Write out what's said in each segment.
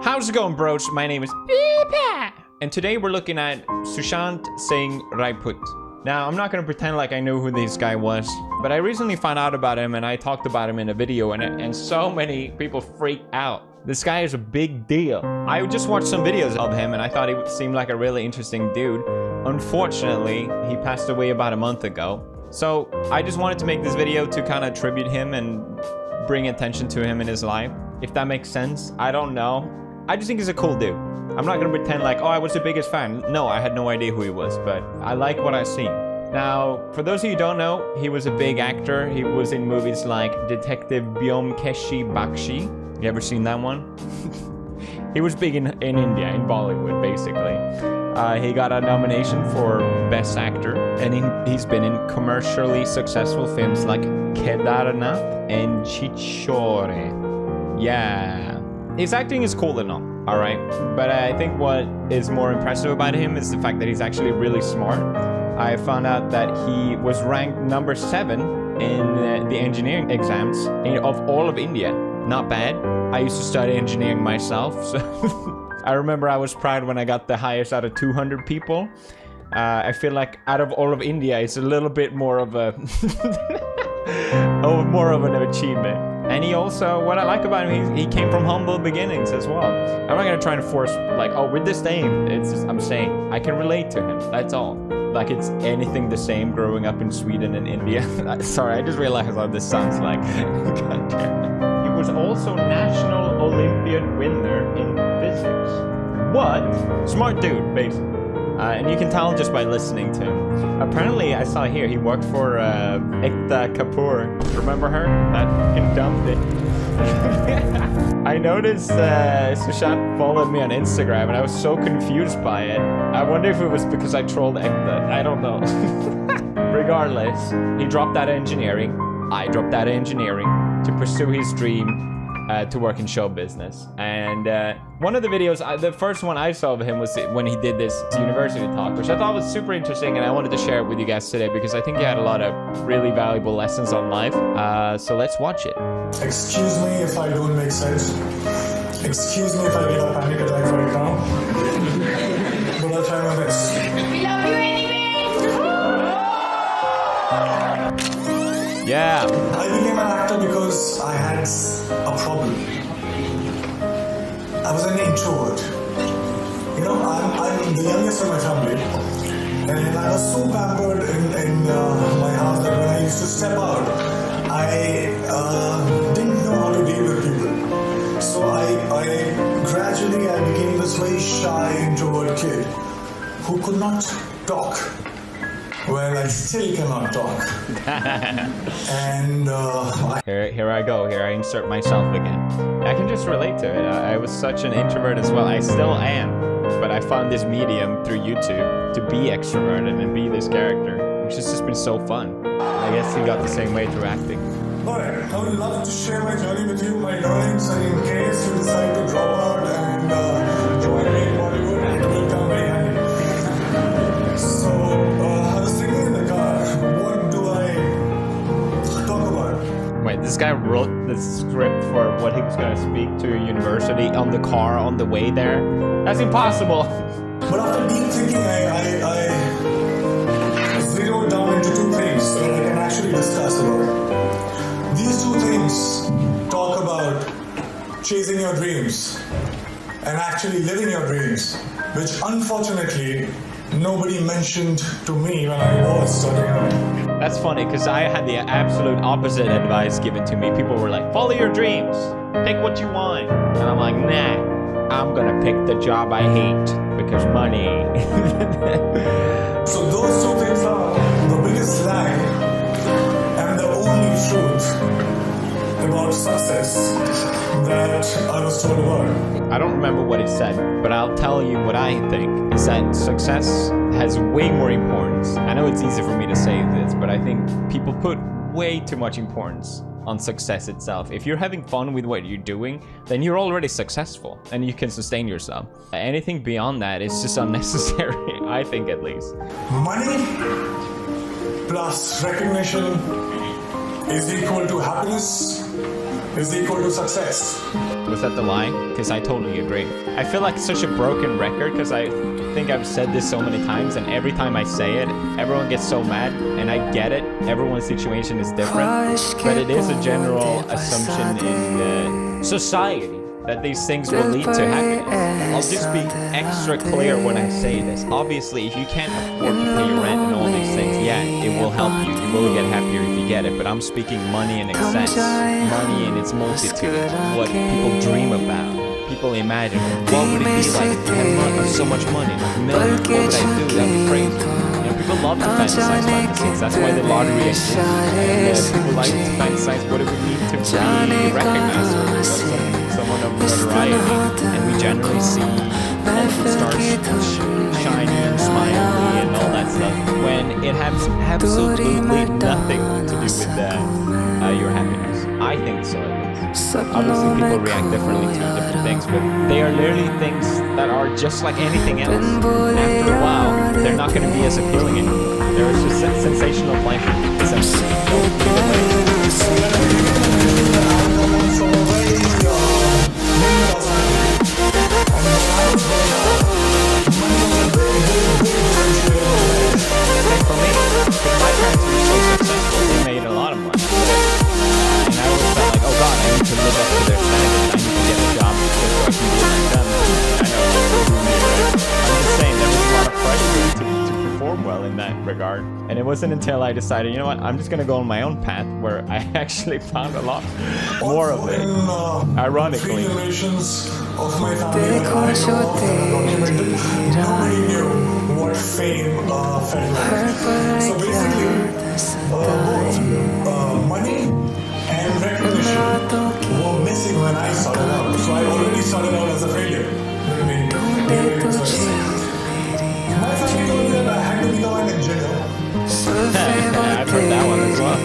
How's it going, bros? My name is Pewdiepie, and today we're looking at Sushant Singh Rajput. Now, I'm not gonna pretend like I knew who this guy was, but I recently found out about him and I talked about him in a video, and so many people freaked out. This guy is a big deal. I just watched some videos of him and I thought he seemed like a really interesting dude. Unfortunately, he passed away about a month ago. So I just wanted to make this video to kind of tribute him and bring attention to him in his life. If that makes sense, I don't know. I just think he's a cool dude. I'm not gonna pretend like, oh, I was the biggest fan. No, I had no idea who he was, but I like what I've seen. Now, for those of you who don't know, he was a big actor. He was in movies like Detective Byomkeshi Bakshi. You ever seen that one? He was big in India, in Bollywood, basically. He got a nomination for Best Actor, and he's been in commercially successful films like Kedarnath and Chichore. Yeah. His acting is cool and all right? But I think what is more impressive about him is the fact that he's actually really smart. I found out that he was ranked number 7 in the engineering exams of all of India. Not bad. I used to study engineering myself, so I remember I was proud when I got the highest out of 200 people. I feel like out of all of India, it's a little bit more of a more of an achievement. And he also, what I like about him, he came from humble beginnings as well. I'm not gonna try to force like, oh, with this name. It's just, I'm saying I can relate to him. That's all. Like it's anything the same growing up in Sweden and India. Sorry, I just realized how this sounds like. God damn it. He was also National Olympiad winner in physics. What? Smart dude, basically. And you can tell just by listening to him. Apparently, I saw here, he worked for Ekta Kapoor. Remember her? That in dumb thing. I noticed Sushant followed me on Instagram, and I was so confused by it. I wonder if it was because I trolled Ekta. I don't know. Regardless, he dropped out of engineering. I dropped out of engineering to pursue his dream to work in show business. And one of the videos, the first one I saw of him was when he did this university talk, which I thought was super interesting, and I wanted to share it with you guys today because I think he had a lot of really valuable lessons on life. So let's watch it. Excuse me if I don't make sense. Excuse me if I get a panic attack right now. But I'll try my best. We love you anyway! Yeah. I became an actor because I had a problem. I was an introvert. You know, I'm the youngest of my family. And I was so pampered in my house that when I used to step out, I didn't know how to deal with people. So I gradually became this very shy introvert kid who could not talk. Well, I still cannot talk. And Here I go. Here I insert myself again. I can just relate to it. I was such an introvert as well. I still am. But I found this medium through YouTube to be extroverted and be this character, which has just been so fun. I guess you got the same way through acting. alright, I would love to share my journey with you, my darlings, and in case you decide to drop out and join me in Bollywood, it will come very handy. So, I was thinking in the car, what do I talk about? Wait, this guy wrote the script for what he was going to speak to a university on the car on the way there? That's impossible! But after deep thinking, I zeroed down into 2 things that I can actually discuss about. These 2 things talk about chasing your dreams and actually living your dreams, which unfortunately nobody mentioned to me when I was starting out. That's funny, because I had the absolute opposite advice given to me. People were like, follow your dreams, pick what you want. And I'm like, nah, I'm gonna pick the job I hate, because money. So those 2 things are the biggest lie and the only truth about success that I was told about. I don't remember what he said, but I'll tell you what I think, is that success has way more importance. I know it's easy for me to say this, but I think people put way too much importance on success itself. If you're having fun with what you're doing, then you're already successful and you can sustain yourself. Anything beyond that is just unnecessary, I think at least. Money plus recognition is equal to happiness, is equal to success. Was that the lie? Because I totally agree. I feel like such a broken record because I think I've said this so many times, and every time I say it, everyone gets so mad, and I get it. Everyone's situation is different, but it is a general assumption in the society that these things will lead to happiness. I'll just be extra clear when I say this. Obviously, if you can't afford to pay your rent and all these things, yeah, it will help you. You will get happier if you get it. But I'm speaking money in excess, money in its multitude, what people dream about, people imagine. What would it be like if you had so much money, like millions? What would I do? That'd be crazy. You know, people love to fantasize about these things. That's why the lottery exists. And people like to fantasize what it would need to be recognized or someone of notoriety, and we generally see Hollywood stars shining, smiling, and all that stuff when it has absolutely nothing to do with your happiness. I think so, at least. Obviously, people react differently to different things, but they are literally things that are just like anything else. After a while, they're not going to be as appealing anymore. They're just sensational pleasure. Essentially, don't give it away. For me, because my parents were so successful, they made a lot of money. And I always felt like, oh God, I need to live up to their standards. I need to get a job just so I can be like them. I know it's so rude, I'm just saying there was a lot of pressure to perform well in that regard. And it wasn't until I decided, you know what, I'm just going to go on my own path where I actually found a lot more of it. Ironically. Of my family that I know documented, nobody knew what fame felt like. So basically, both money and recognition were missing when I started out. So I already started out as a failure. My family told me that I had to become an engineer. I've heard that one as well.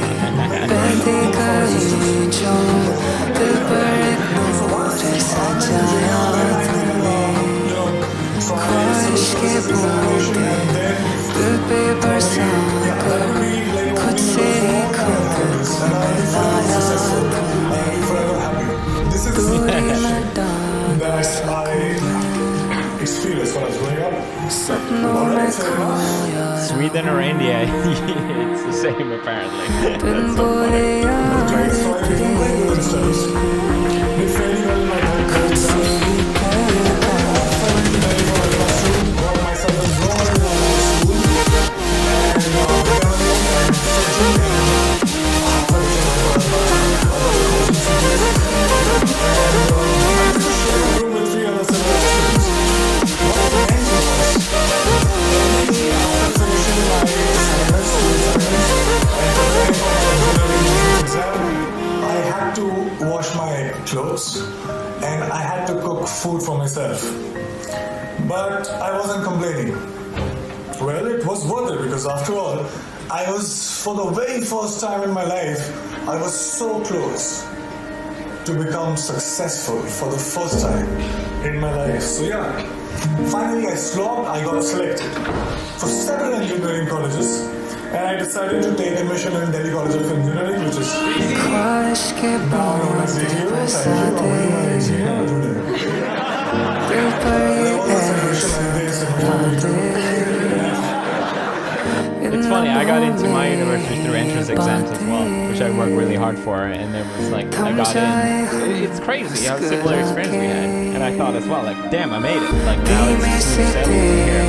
This is that I experienced when I was growing up. Sweden or India, it's the same apparently. That's so funny. So I became very good in studies. Did fairly well in my third exams. Got myself enrolled in school and wash my clothes and I had to cook food for myself. But I wasn't complaining. Well, it was worth it because after all, I was, for the very first time in my life, I was so close to become successful for the first time in my life. So yeah, finally I slogged, I got selected for several engineering colleges. And I decided to take admission in Delhi College of Engineering, which is now known as DTU. Thank you, my engineer today. There was a celebration like this in my family. It's funny, I got into my university through entrance exams as well, which I worked really hard for, and it was like, I got in. It's crazy how similar experience we had, and I thought as well, like, damn, I made it. Like, now it's smooth sailing here.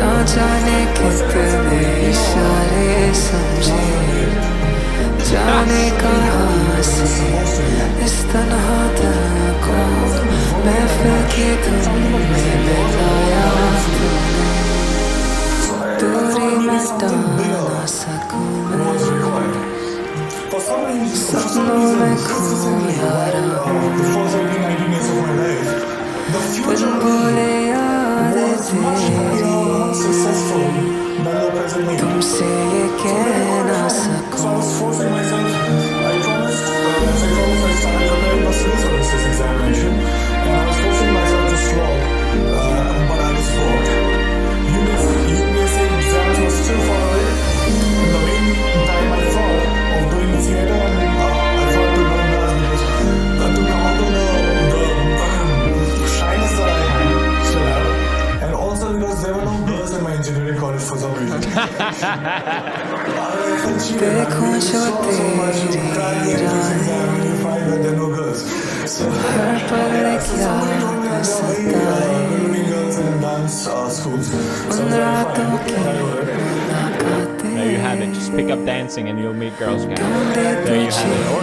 ना जाने कितने इशारे समझे जाने कहाँ से इस तन्हा दिल को महफिल की धुन में मिलाया तूने दूरी मिटा ना सकूं मैं सपनों में खोया रहूं बिन बोले यादें तेरी तुमसे ये कह ना सकूं I promised I started preparing for civil services examination and I was forcing myself to देखूं जो तेरी हर पल एक याद सताए उन रातों की मुलाकातें There you have it. Just pick up dancing and you'll meet girls, guys. There you have it. Or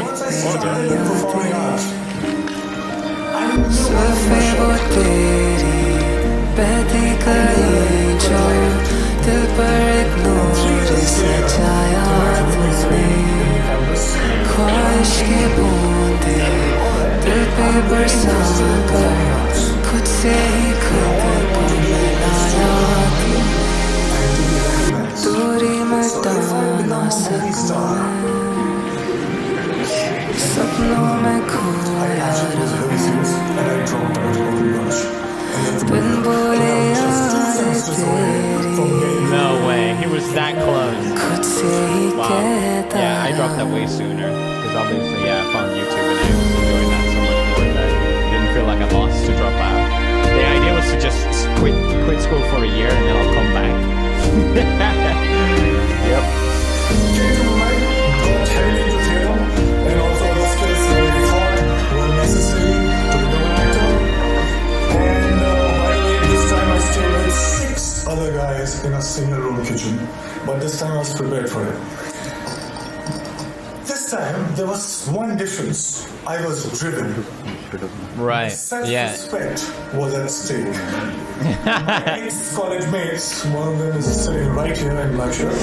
सुल्फे वो तेरी बहती गई जो दिल पर एक नूर सजाया तूने ख्वाहिश की बूंदे दिल पे बरसा कर खुद से ही खुद को मिलाया दूरी मिटा ना सकूं सपनों में खोया बिन बोले याद तेरी no way, he was that close. खुद से ही Wow. कहता Yeah, I dropped that way sooner because obviously, yeah, I found YouTube and I was enjoying that so much more that I didn't feel like I lost to drop out. The idea was to just quit school for a year and then I'll come back. Yep. And also the skills that I thought were necessary to become an actor. And by the way, this time I stayed with 6 other guys in a single room kitchen. But this time I was prepared for it. This time there was one difference. I was driven. Right. Yeah. Self-respect was at stake. My ex-college mates, one of them is sitting right here in my shirt.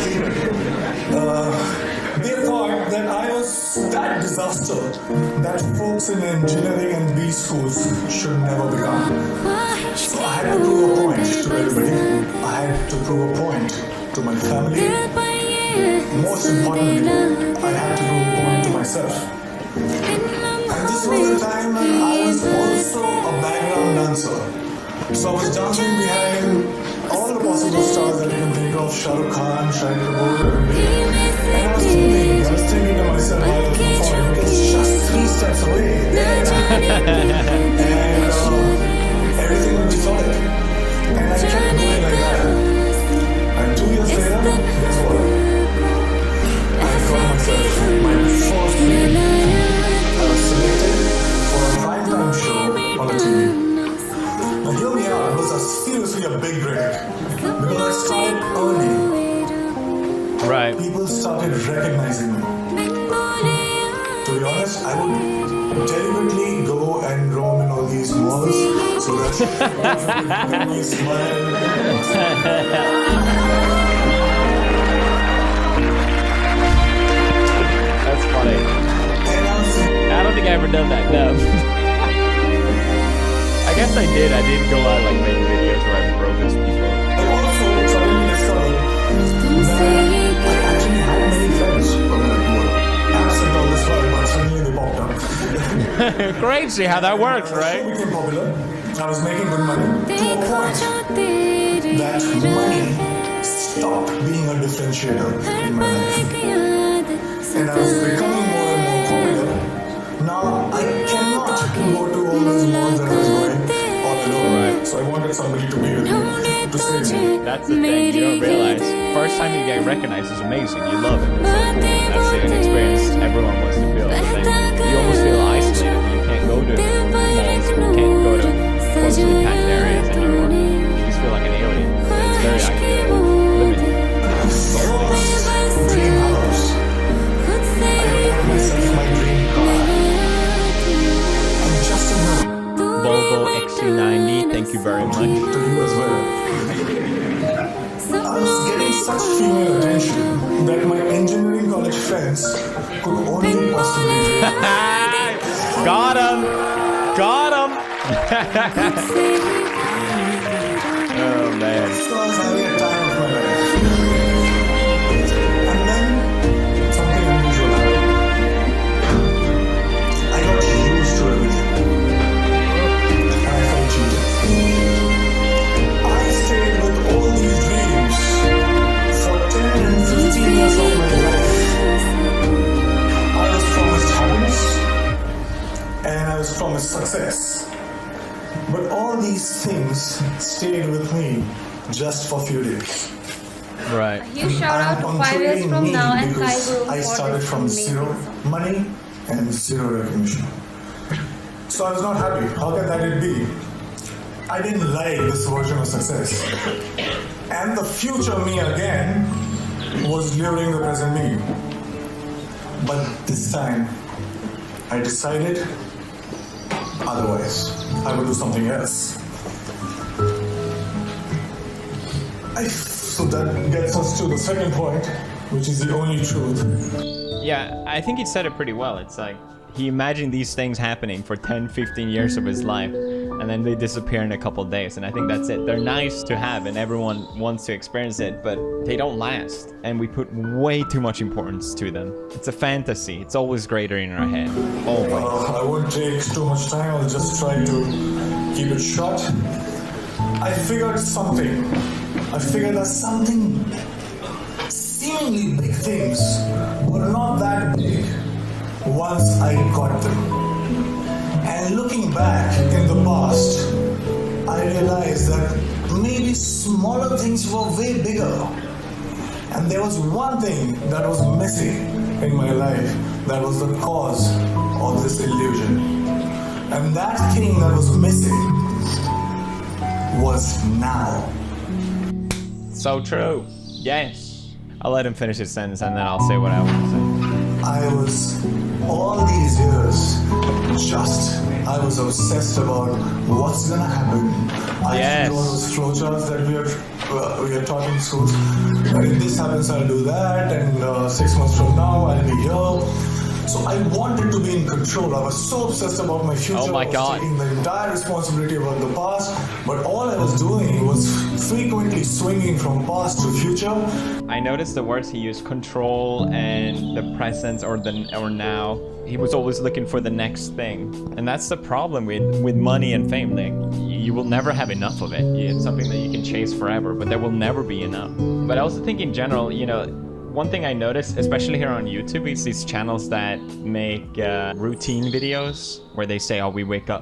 They thought that I was that disaster that folks in engineering and B schools should never become. So I had to prove a point to everybody. I had to prove a point to my family. Most importantly, I had to prove a point to myself. And this was the time when I was also a background dancer. So I was dancing behind all the possible stars that you can think of, Shah Rukh Khan, Shahid Kapoor, and I was thinking to myself while I was performing, it's just 3 steps away. And everything would be solid. And I kept going like that. And 2 years later, guess what? I got myself my first lead. I was selected for a primetime show on the TV. Now hear me out, it was seriously a big break. Because I started early. Right. People started recognizing me. To be honest, I would deliberately go and roam in all these malls so that people would smile. That's funny. I don't think I ever done that, no. I guess I did. I did go out like make videos where I protest people. I also suddenly discovered that I actually had many friends from that world. Absent all this while, but suddenly they popped up. Crazy how that works, The show right? became popular. I was making good money to a point that money stopped being a differentiator in my life. And I was becoming more and more popular. Now I cannot go to all those malls that I was going all alone. Right. So I wanted somebody to be with me, to save me. That's the thing. You don't realize. First time you get recognized is amazing. You love it. It's so cool. That's an experience everyone wants to feel. But then you almost feel isolated. You can't go to malls. You can't go to closely packed areas anymore. You just feel like an alien. It's very limited. So dream house. I bought myself my dream car. And just a minute. Volvo XC90. Thank you very much. To you as well. I was getting such female attention that my engineering college friends could only possibly Got him. Got him. Oh man. So I was having a time of my life. And then something unusual happened. I got used to everything. And I felt cheated. I stayed with all these dreams for 10 and 15 years of my life. I was promised happiness and I was promised success. But all these things stayed with me just for a few days. Right. You shout out to 5 years from now and Kai Guru I started from zero money and zero recognition. So I was not happy. How can that it be? I didn't like this version of success. And the future me again was luring the present me. But this time, I decided otherwise. I would do something else. So that gets us to the second point, which is the only truth. Yeah, I think he said it pretty well. It's like he imagined these things happening for 10, 15 years of his life, and then they disappear in a couple days. And I think that's it. They're nice to have, and everyone wants to experience it, but they don't last. And we put way too much importance to them. It's a fantasy. It's always greater in our head. Always. I won't take too much time. I'll just try to keep it short. I figured something. I figured that something seemingly big things were not that big once I got them. And looking back in the past, I realized that maybe smaller things were way bigger. And there was one thing that was missing in my life that was the cause of this illusion. And that thing that was missing was now. So true. Yes. I'll let him finish his sentence and then I'll say what I want to say. I was, all these years, I was obsessed about what's gonna happen. I see all those flowcharts that we are taught in schools. If this happens, I'll do that, and 6 months from now, I'll be here. So I wanted to be in control. I was so obsessed about my future. Oh my God. I was taking the entire responsibility about the past, but all I was doing was frequently swinging from past to future. I noticed the words he used, control and the present or now. He was always looking for the next thing. And that's the problem with money and fame. Like, you will never have enough of it. It's something that you can chase forever, but there will never be enough. But I also think in general, you know, one thing I noticed, especially here on YouTube, is these channels that make routine videos where they say, oh,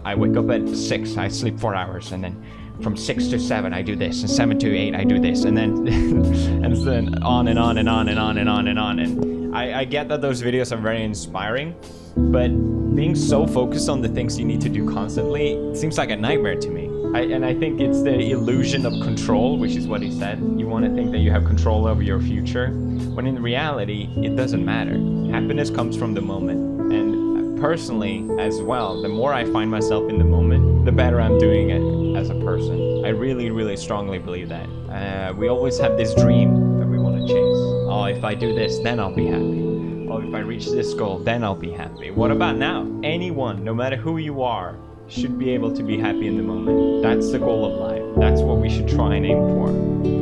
I wake up at 6, I sleep 4 hours, and then from 6 to 7 I do this, and 7 to 8 I do this, and then and then on and on and on and on and on and on. And I get that those videos are very inspiring, but being so focused on the things you need to do constantly seems like a nightmare to me. And I think it's the illusion of control, which is what he said. You want to think that you have control over your future, when in reality, it doesn't matter. Happiness comes from the moment. And personally, as well, the more I find myself in the moment, the better I'm doing it as a person. I really, really strongly believe that. We always have this dream that we want to chase. Oh, if I do this, then I'll be happy. Oh, if I reach this goal, then I'll be happy. What about now? Anyone, no matter who you are, should be able to be happy in the moment. That's the goal of life. That's what we should try and aim for.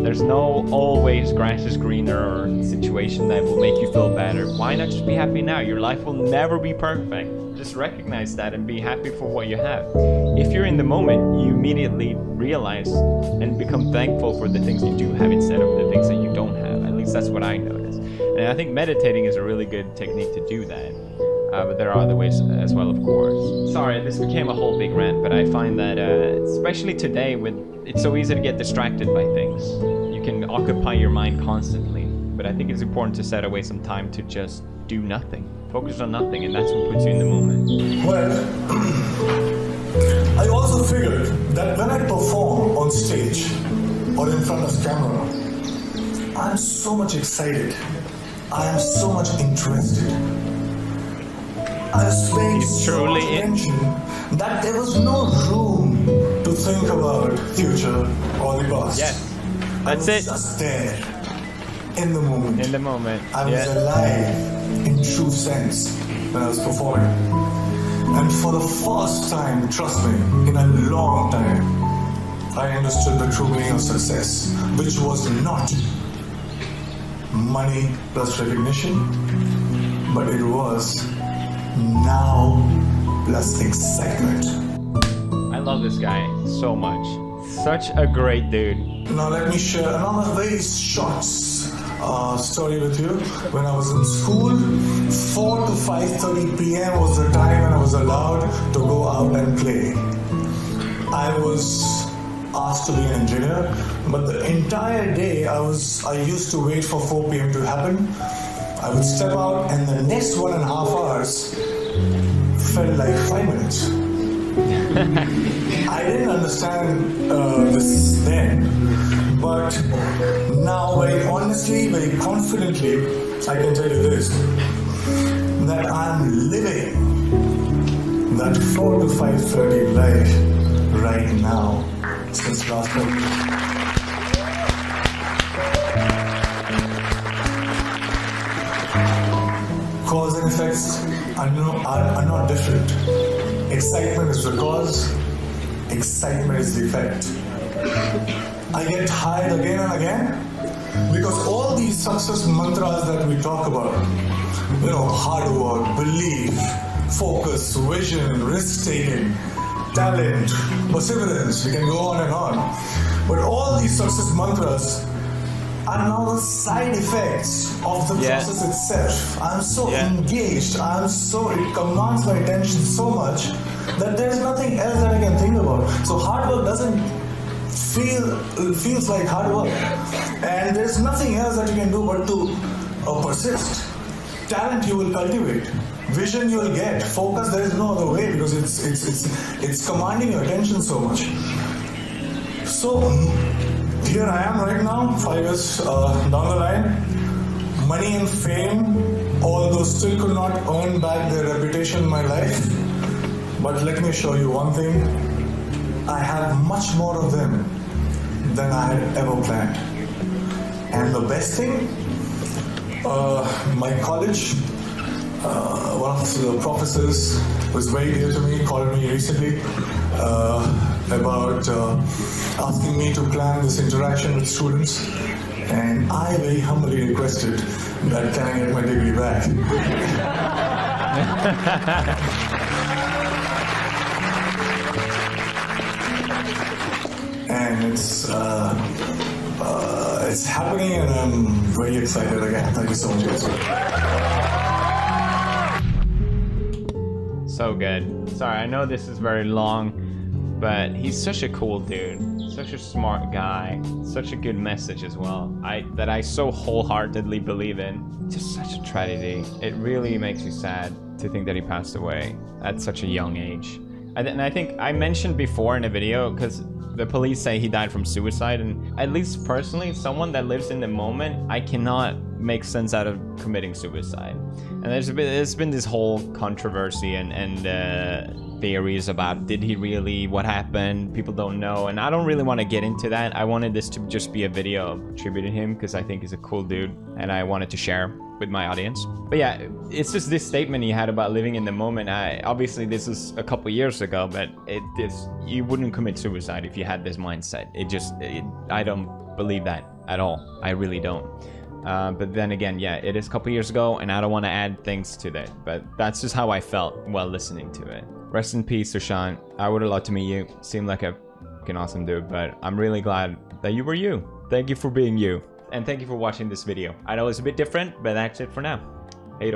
There's no always grass is greener or situation that will make you feel better. Why not just be happy now? Your life will never be perfect. Just recognize that and be happy for what you have. If you're in the moment, you immediately realize and become thankful for the things you do have instead of the things that you don't have. At least that's what I noticed. And I think meditating is a really good technique to do that. But there are other ways as well, of course. Sorry, this became a whole big rant, but I find that, especially today, it's so easy to get distracted by things. You can occupy your mind constantly, but I think it's important to set away some time to just do nothing. Focus on nothing, and that's what puts you in the moment. Well, I also figured that when I perform on stage or in front of camera, I'm so much excited. I am so much interested. I was paying so much attention that there was no room to think about future or the past. Yes, that's I was it. Just there, in the moment. In the moment. I was alive in true sense when I was performing. And for the first time, trust me, in a long time, I understood the true meaning of success, which was not money plus recognition, but it was now plus excitement. I love this guy so much. Such a great dude. Now let me share another very short story with you. When I was in school, 4 to 5:30 p.m. was the time when I was allowed to go out and play. I was asked to be an engineer, but the entire day I used to wait for 4 p.m. to happen. I would step out, and the next 1.5 hours felt like 5 minutes. I didn't understand this then, but now very honestly, very confidently, I can tell you this, that I'm living that 4 to 5:30 life right now since last week. Cause and effects are not different. Excitement is the cause, excitement is the effect. I get tired again and again because all these success mantras that we talk about, hard work, belief, focus, vision, risk-taking, talent, perseverance, we can go on and on. But all these success mantras are now the side effects of the process itself. I'm so engaged, it commands my attention so much that there's nothing else that I can think about. So hard work feels like hard work. And there's nothing else that you can do but to persist. Talent you will cultivate. Vision you will get. Focus, there is no other way because it's commanding your attention so much. So here I am right now, 5 years down the line. Money and fame, although still could not earn back their reputation in my life. But let me show you one thing. I have much more of them than I had ever planned. And the best thing, my college, one of the professors who was very dear to me called me recently about asking me to plan this interaction with students, and I very humbly requested that can I get my degree back. And it's happening, and I'm very excited again. Thank you so much, guys. So good. Sorry, I know this is very long, but he's such a cool dude, such a smart guy, such a good message as well. That I so wholeheartedly believe in. Just such a tragedy. It really makes you sad to think that he passed away at such a young age. And I think I mentioned before in a video, because the police say he died from suicide, and at least personally, someone that lives in the moment, I cannot make sense out of committing suicide. And there's been this whole controversy and theories about did he really, what happened, people don't know, and I don't really want to get into that. I wanted this to just be a video tributing him because I think he's a cool dude and I wanted to share with my audience. But yeah, it's just this statement he had about living in the moment. Obviously this is a couple years ago, but you wouldn't commit suicide if you had this mindset. I don't believe that at all. I really don't. But then again, yeah, it is a couple years ago and I don't want to add things to that, but that's just how I felt while listening to it. Rest in peace, Sushant. I would have loved to meet you. Seemed like a fucking awesome dude, but I'm really glad that you were you. Thank you for being you. And thank you for watching this video. I know it's a bit different, but that's it for now. Hey,